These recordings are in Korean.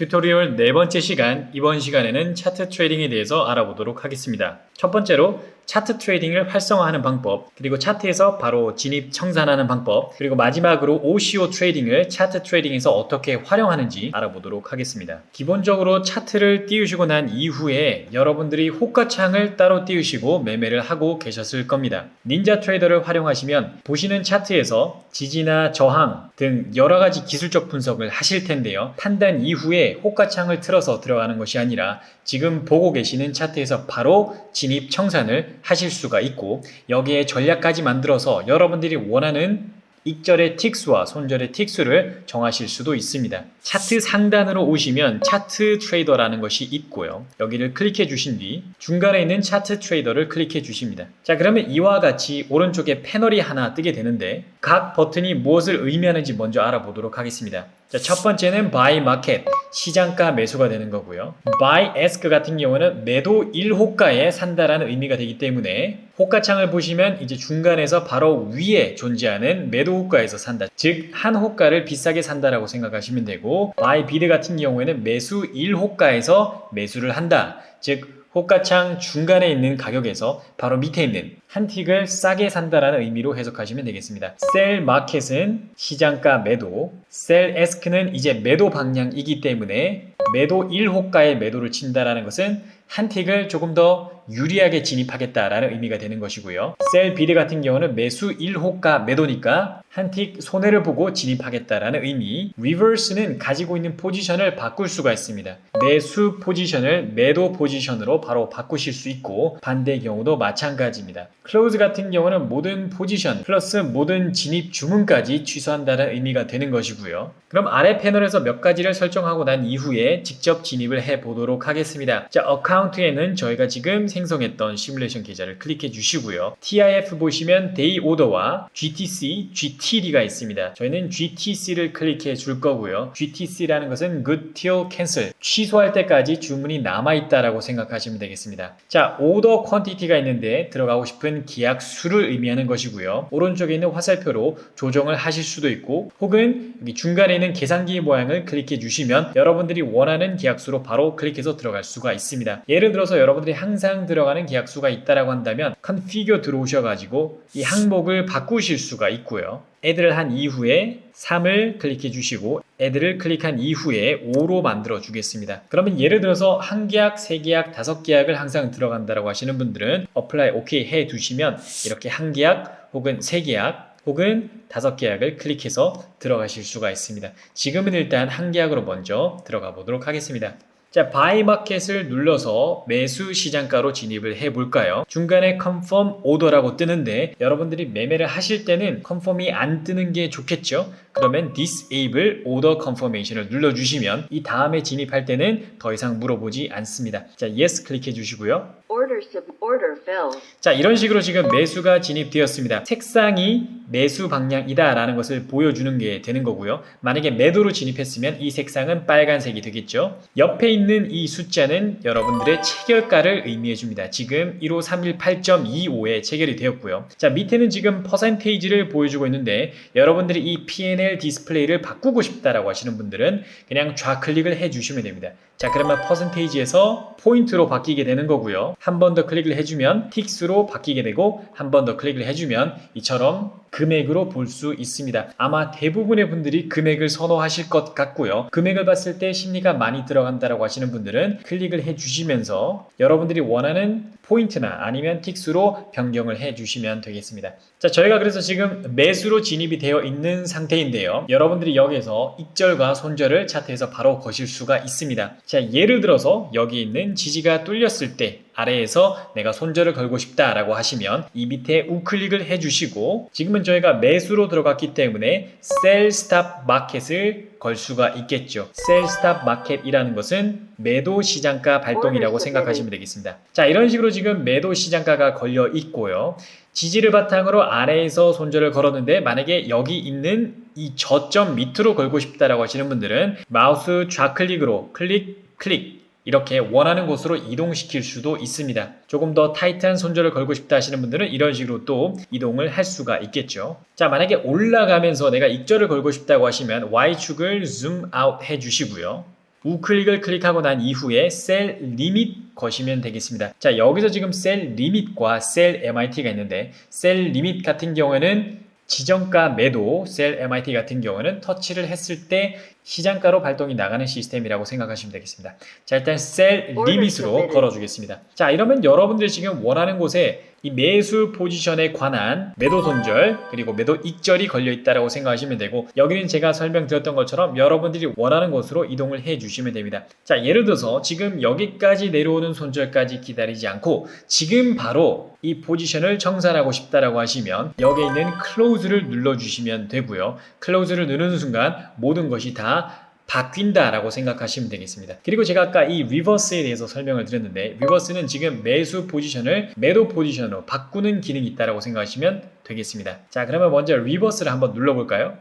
튜토리얼 네 번째 시간, 이번 시간에는 차트 트레이딩에 대해서 알아보도록 하겠습니다. 첫 번째로 차트 트레이딩을 활성화하는 방법, 그리고 차트에서 바로 진입 청산하는 방법, 그리고 마지막으로 OCO 트레이딩을 차트 트레이딩에서 어떻게 활용하는지 알아보도록 하겠습니다. 기본적으로 차트를 띄우시고 난 이후에 여러분들이 호가창을 따로 띄우시고 매매를 하고 계셨을 겁니다. 닌자 트레이더를 활용하시면 보시는 차트에서 지지나 저항 등 여러가지 기술적 분석을 하실 텐데요. 판단 이후에 호가창을 틀어서 들어가는 것이 아니라 지금 보고 계시는 차트에서 바로 진입 청산을 하실 수가 있고, 여기에 전략까지 만들어서 여러분들이 원하는 익절의 틱수와 손절의 틱수를 정하실 수도 있습니다. 차트 상단으로 오시면 차트 트레이더라는 것이 있고요. 여기를 클릭해 주신 뒤 중간에 있는 차트 트레이더를 클릭해 주십니다. 자, 그러면 이와 같이 오른쪽에 패널이 하나 뜨게 되는데 각 버튼이 무엇을 의미하는지 먼저 알아보도록 하겠습니다. 자, 첫 번째는 Buy Market, 시장가 매수가 되는 거고요. Buy Ask 같은 경우는 매도 1호가에 산다라는 의미가 되기 때문에 호가창을 보시면 이제 중간에서 바로 위에 존재하는 매도 호가에서 산다. 즉, 한 호가를 비싸게 산다라고 생각하시면 되고, Buy Bid 같은 경우에는 매수 1호가에서 매수를 한다. 즉, 호가창 중간에 있는 가격에서 바로 밑에 있는 한 틱을 싸게 산다라는 의미로 해석하시면 되겠습니다. Sell Market은 시장가 매도, Sell Ask는 이제 매도 방향이기 때문에 매도 1호가에 매도를 친다라는 것은 한 틱을 조금 더 유리하게 진입하겠다라는 의미가 되는 것이고요. Sell Bid 같은 경우는 매수 1호가 매도니까 한 틱 손해를 보고 진입하겠다라는 의미. Reverse는 가지고 있는 포지션을 바꿀 수가 있습니다. 매수 포지션을 매도 포지션으로 바로 바꾸실 수 있고, 반대의 경우도 마찬가지입니다. Close 같은 경우는 모든 포지션 플러스 모든 진입 주문까지 취소한다는 의미가 되는 것이고요. 그럼 아래 패널에서 몇 가지를 설정하고 난 이후에 직접 진입을 해 보도록 하겠습니다. 자, 어카운트에는 저희가 지금 생성했던 시뮬레이션 계좌를 클릭해 주시고요. TIF 보시면 데이 오더와 GTC, GTD가 있습니다. 저희는 GTC를 클릭해 줄 거고요. GTC라는 것은 Good Till Cancel, 취소할 때까지 주문이 남아있다라고 생각하시면 되겠습니다. 자, 오더 퀀티티가 있는데 들어가고 싶은 계약 수를 의미하는 것이고요. 오른쪽에 있는 화살표로 조정을 하실 수도 있고, 혹은 여기 중간에 있는 계산기 모양을 클릭해 주시면 여러분들이 원하는 계약수로 바로 클릭해서 들어갈 수가 있습니다. 예를 들어서 여러분들이 항상 들어가는 계약수가 있다라고 한다면 Configure 들어오셔가지고 이 항목을 바꾸실 수가 있고요. Add를 한 이후에 3을 클릭해 주시고 Add를 클릭한 이후에 5로 만들어 주겠습니다. 그러면 예를 들어서 한 계약, 세 계약, 다섯 계약을 항상 들어간다라고 하시는 분들은 Apply OK 해 두시면 이렇게 한 계약 혹은 세 계약 혹은 다섯 계약을 클릭해서 들어가실 수가 있습니다. 지금은 일단 한 계약으로 먼저 들어가 보도록 하겠습니다. 자, Buy Market을 눌러서 매수 시장가로 진입을 해 볼까요? 중간에 Confirm Order라고 뜨는데 여러분들이 매매를 하실 때는 Confirm이 안 뜨는 게 좋겠죠? 그러면 Disable Order Confirmation을 눌러주시면 이 다음에 진입할 때는 더 이상 물어보지 않습니다. 자, Yes 클릭해 주시고요. 자, 이런 식으로 지금 매수가 진입되었습니다. 색상이 매수 방향이다 라는 것을 보여주는 게 되는 거고요. 만약에 매도로 진입했으면 이 색상은 빨간색이 되겠죠. 옆에 있는 이 숫자는 여러분들의 체결가를 의미해 줍니다. 지금 15318.25에 체결이 되었고요. 자, 밑에는 지금 퍼센테이지를 보여주고 있는데 여러분들이 이 P&L 디스플레이를 바꾸고 싶다라고 하시는 분들은 그냥 좌클릭을 해 주시면 됩니다. 자, 그러면 퍼센테이지에서 포인트로 바뀌게 되는 거고요. 한 번 더 클릭을 해주면 틱스로 바뀌게 되고, 한 번 더 클릭을 해주면 이처럼 금액으로 볼 수 있습니다. 아마 대부분의 분들이 금액을 선호하실 것 같고요. 금액을 봤을 때 심리가 많이 들어간다라고 하시는 분들은 클릭을 해주시면서 여러분들이 원하는 포인트나 아니면 틱수로 변경을 해주시면 되겠습니다. 자, 저희가 그래서 지금 매수로 진입이 되어 있는 상태인데요. 여러분들이 여기에서 익절과 손절을 차트에서 바로 거실 수가 있습니다. 자, 예를 들어서 여기 있는 지지가 뚫렸을 때 아래에서 내가 손절을 걸고 싶다라고 하시면 이 밑에 우클릭을 해주시고, 지금은 저희가 매수로 들어갔기 때문에 Sell Stop Market을 걸 수가 있겠죠. Sell Stop Market이라는 것은 매도 시장가 발동이라고 생각하시면 되겠습니다. 자, 이런 식으로 지금 매도 시장가가 걸려 있고요. 지지를 바탕으로 아래에서 손절을 걸었는데 만약에 여기 있는 이 저점 밑으로 걸고 싶다라고 하시는 분들은 마우스 좌클릭으로 클릭 이렇게 원하는 곳으로 이동시킬 수도 있습니다. 조금 더 타이트한 손절을 걸고 싶다 하시는 분들은 이런 식으로 또 이동을 할 수가 있겠죠. 자, 만약에 올라가면서 내가 익절을 걸고 싶다고 하시면 Y축을 줌 아웃 해 주시고요. 우클릭을 클릭하고 난 이후에 셀 리밋 거시면 되겠습니다. 자, 여기서 지금 셀 리밋과 셀 MIT가 있는데 셀 리밋 같은 경우에는 지정가 매도, 셀 MIT 같은 경우는 터치를 했을 때 시장가로 발동이 나가는 시스템이라고 생각하시면 되겠습니다. 자, 일단 셀 리밋으로 걸어주겠습니다. 자, 이러면 여러분들이 지금 원하는 곳에 이 매수 포지션에 관한 매도 손절 그리고 매도 익절이 걸려 있다고 생각하시면 되고, 여기는 제가 설명드렸던 것처럼 여러분들이 원하는 곳으로 이동을 해 주시면 됩니다. 자, 예를 들어서 지금 여기까지 내려오는 손절까지 기다리지 않고 지금 바로 이 포지션을 청산하고 싶다라고 하시면 여기에 있는 close를 눌러주시면 되고요. close를 누르는 순간 모든 것이 다 바뀐다라고 생각하시면 되겠습니다. 그리고 제가 아까 이 리버스에 대해서 설명을 드렸는데, 리버스는 지금 매수 포지션을 매도 포지션으로 바꾸는 기능이 있다라고 생각하시면 되겠습니다. 자, 그러면 먼저 리버스를 한번 눌러볼까요?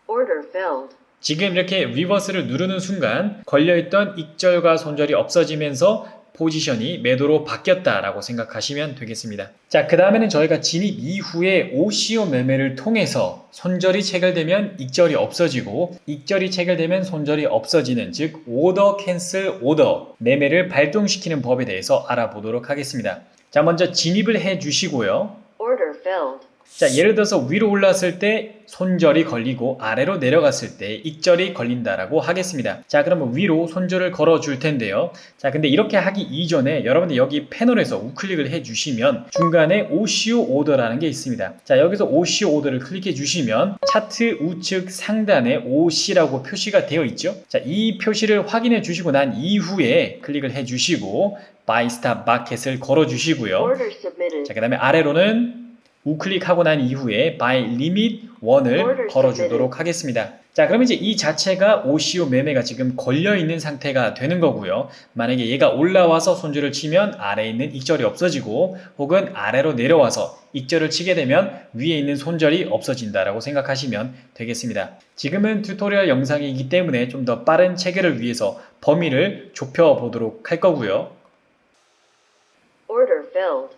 Order failed. 지금 이렇게 리버스를 누르는 순간 걸려있던 익절과 손절이 없어지면서 포지션이 매도로 바뀌었다라고 생각하시면 되겠습니다. 자, 그 다음에는 저희가 진입 이후에 OCO 매매를 통해서 손절이 체결되면 익절이 없어지고 익절이 체결되면 손절이 없어지는, 즉 오더 캔슬 오더 매매를 발동시키는 법에 대해서 알아보도록 하겠습니다. 자, 먼저 진입을 해 주시고요. Order failed. 자, 예를 들어서 위로 올랐을 때 손절이 걸리고 아래로 내려갔을 때 익절이 걸린다라고 하겠습니다. 자, 그러면 위로 손절을 걸어 줄 텐데요. 자, 근데 이렇게 하기 이전에 여러분들 여기 패널에서 우클릭을 해 주시면 중간에 OCO 오더라는 게 있습니다. 자, 여기서 OCO 오더를 클릭해 주시면 차트 우측 상단에 OC라고 표시가 되어 있죠. 자, 이 표시를 확인해 주시고 난 이후에 클릭을 해 주시고 Buy Stop Market을 걸어 주시고요. Order submitted. 자, 그 다음에 아래로는 우클릭하고 난 이후에 Buy Limit 1을 걸어주도록 하겠습니다. 자, 그럼 이제 이 자체가 OCO 매매가 지금 걸려있는 상태가 되는 거고요. 만약에 얘가 올라와서 손절을 치면 아래에 있는 익절이 없어지고, 혹은 아래로 내려와서 익절을 치게 되면 위에 있는 손절이 없어진다라고 생각하시면 되겠습니다. 지금은 튜토리얼 영상이기 때문에 좀 더 빠른 체결을 위해서 범위를 좁혀보도록 할 거고요. Order failed.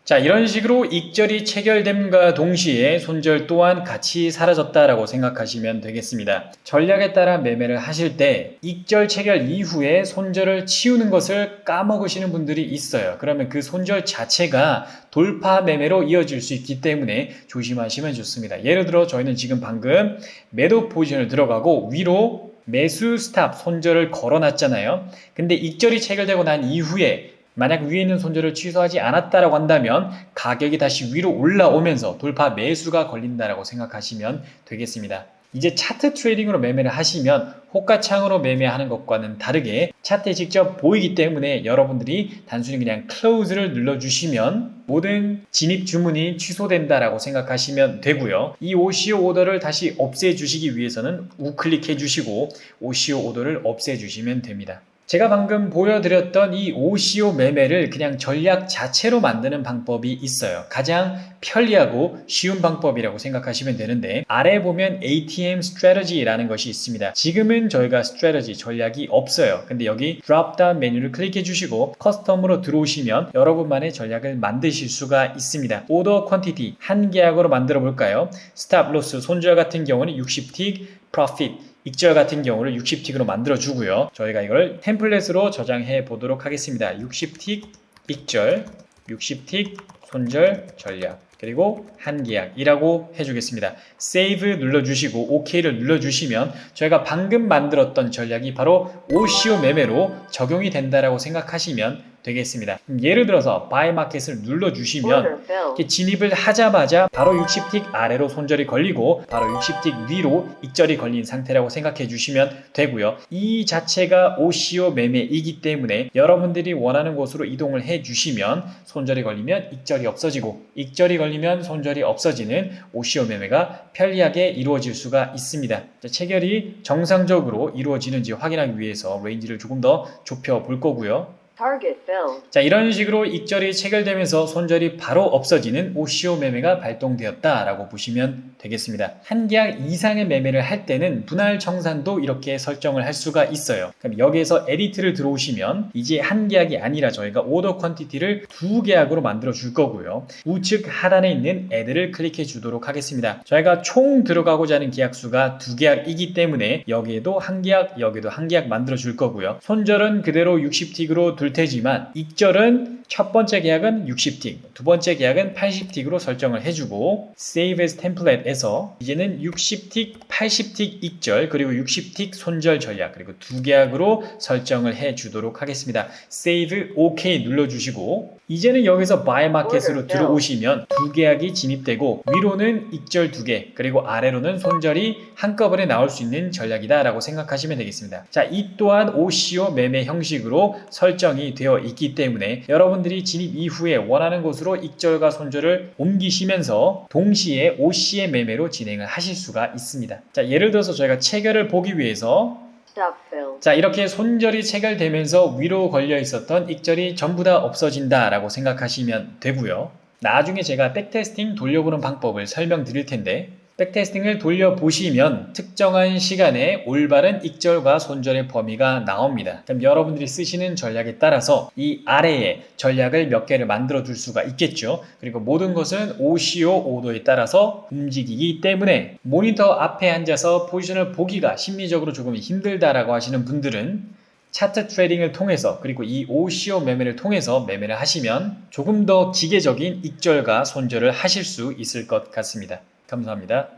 자, 이런 식으로 익절이 체결됨과 동시에 손절 또한 같이 사라졌다라고 생각하시면 되겠습니다. 전략에 따라 매매를 하실 때 익절 체결 이후에 손절을 치우는 것을 까먹으시는 분들이 있어요. 그러면 그 손절 자체가 돌파 매매로 이어질 수 있기 때문에 조심하시면 좋습니다. 예를 들어 저희는 지금 방금 매도 포지션을 들어가고 위로 매수 스탑 손절을 걸어놨잖아요. 근데 익절이 체결되고 난 이후에 만약 위에 있는 손절을 취소하지 않았다라고 한다면 가격이 다시 위로 올라오면서 돌파 매수가 걸린다라고 생각하시면 되겠습니다. 이제 차트 트레이딩으로 매매를 하시면 호가창으로 매매하는 것과는 다르게 차트에 직접 보이기 때문에 여러분들이 단순히 그냥 close를 눌러주시면 모든 진입 주문이 취소된다라고 생각하시면 되고요. 이 OCO 오더를 다시 없애주시기 위해서는 우클릭해 주시고 OCO 오더를 없애주시면 됩니다. 제가 방금 보여드렸던 이 OCO 매매를 그냥 전략 자체로 만드는 방법이 있어요. 가장 편리하고 쉬운 방법이라고 생각하시면 되는데, 아래에 보면 ATM Strategy라는 것이 있습니다. 지금은 저희가 Strategy 전략이 없어요. 근데 여기 드롭다운 메뉴를 클릭해 주시고 커스텀으로 들어오시면 여러분만의 전략을 만드실 수가 있습니다. 오더 퀀티티 한 계약으로 만들어 볼까요? 스탑 로스 손절 같은 경우는 60틱, 프로핏 익절 같은 경우를 60틱으로 만들어 주고요. 저희가 이걸 템플릿으로 저장해 보도록 하겠습니다. 60틱 익절, 60틱 손절 전략, 그리고 한 계약이라고 해주겠습니다. 세이브 눌러주시고 OK를 눌러주시면 저희가 방금 만들었던 전략이 바로 OCO 매매로 적용이 된다라고 생각하시면 되겠습니다. 예를 들어서 바이 마켓을 눌러주시면 진입을 하자마자 바로 60틱 아래로 손절이 걸리고 바로 60틱 위로 익절이 걸린 상태라고 생각해 주시면 되고요. 이 자체가 OCO 매매이기 때문에 여러분들이 원하는 곳으로 이동을 해 주시면 손절이 걸리면 익절이 없어지고 익절이 걸리면 손절이 없어지는 OCO 매매가 편리하게 이루어질 수가 있습니다. 체결이 정상적으로 이루어지는지 확인하기 위해서 레인지를 조금 더 좁혀 볼 거고요. Target failed. 자, 이런 식으로 익절이 체결되면서 손절이 바로 없어지는 OCO 매매가 발동되었다라고 보시면 되겠습니다. 한 계약 이상의 매매를 할 때는 분할 청산도 이렇게 설정을 할 수가 있어요. 그럼 여기에서 에디트를 들어오시면 이제 한 계약이 아니라 저희가 오더 퀀티티를 두 계약으로 만들어 줄 거고요. 우측 하단에 있는 add를 클릭해 주도록 하겠습니다. 저희가 총 들어가고자 하는 계약수가 두 계약이기 때문에 여기에도 한 계약, 여기도 한 계약 만들어 줄 거고요. 손절은 그대로 60틱으로 둘 테지만 익절은 첫 번째 계약은 60틱, 두 번째 계약은 80틱으로 설정을 해주고 Save as Template에서 이제는 60틱, 80틱 익절 그리고 60틱 손절 전략 그리고 두 계약으로 설정을 해주도록 하겠습니다. Save OK 눌러주시고 이제는 여기서 Buy Market으로 들어오시면 두 계약이 진입되고 위로는 익절 두 개 그리고 아래로는 손절이 한꺼번에 나올 수 있는 전략이다 라고 생각하시면 되겠습니다. 자, 이 또한 OCO 매매 형식으로 설정이 되어 있기 때문에 여러분들이 진입 이후에 원하는 곳으로 익절과 손절을 옮기시면서 동시에 OC의 매매로 진행을 하실 수가 있습니다. 자, 예를 들어서 저희가 체결을 보기 위해서 Stop failed. 자, 이렇게 손절이 체결되면서 위로 걸려 있었던 익절이 전부 다 없어진다 라고 생각하시면 되고요. 나중에 제가 백테스팅 돌려보는 방법을 설명드릴 텐데 백테스팅을 돌려보시면 특정한 시간에 올바른 익절과 손절의 범위가 나옵니다. 그럼 여러분들이 쓰시는 전략에 따라서 이 아래에 전략을 몇 개를 만들어 둘 수가 있겠죠. 그리고 모든 것은 OCO 오더에 따라서 움직이기 때문에 모니터 앞에 앉아서 포지션을 보기가 심리적으로 조금 힘들다라고 하시는 분들은 차트 트레이딩을 통해서 그리고 이 OCO 매매를 통해서 매매를 하시면 조금 더 기계적인 익절과 손절을 하실 수 있을 것 같습니다. 감사합니다.